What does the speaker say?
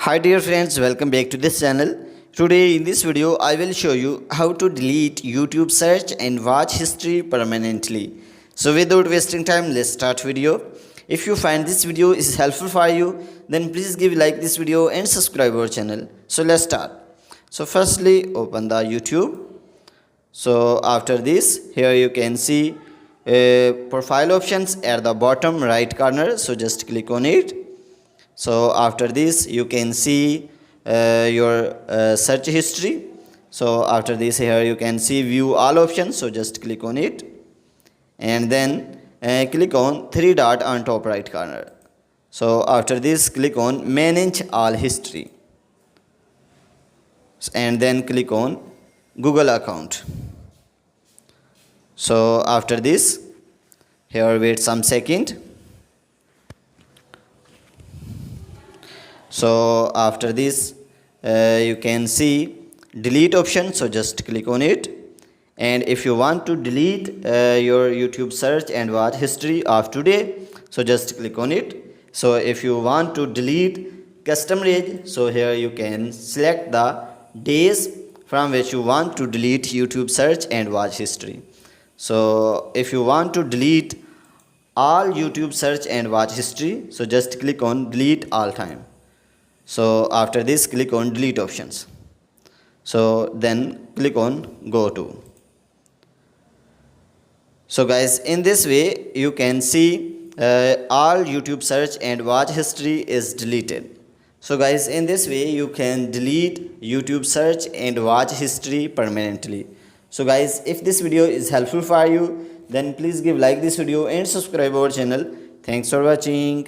Hi dear friends, welcome back to this channel. Today in this video I will show you how to delete YouTube search and watch history permanently. So without wasting time, let's start video. If you find this video is helpful for you, then please give like this video and subscribe our channel. So let's start. So firstly open the YouTube. So after this, here you can see profile options at the bottom right corner. So just click on it. So after this you can see your search history. So after this, here you can see view all options. So just click on it and then click on three dot on top right corner. So after this, click on manage all history and then click on Google account. So after this, here wait some second. So after this you can see delete option. So just click on it, and if you want to delete your YouTube search and watch history of today, so just click on it. So if you want to delete custom range, so here you can select the days from which you want to delete YouTube search and watch history. So if you want to delete all YouTube search and watch history, so just click on delete all time. So after this, click on delete options. So then click on go to. So guys, in this way you can see all YouTube search and watch history is deleted. So guys, in this way you can delete YouTube search and watch history permanently. So guys, if this video is helpful for you, then please give like this video and subscribe our channel. Thanks for watching.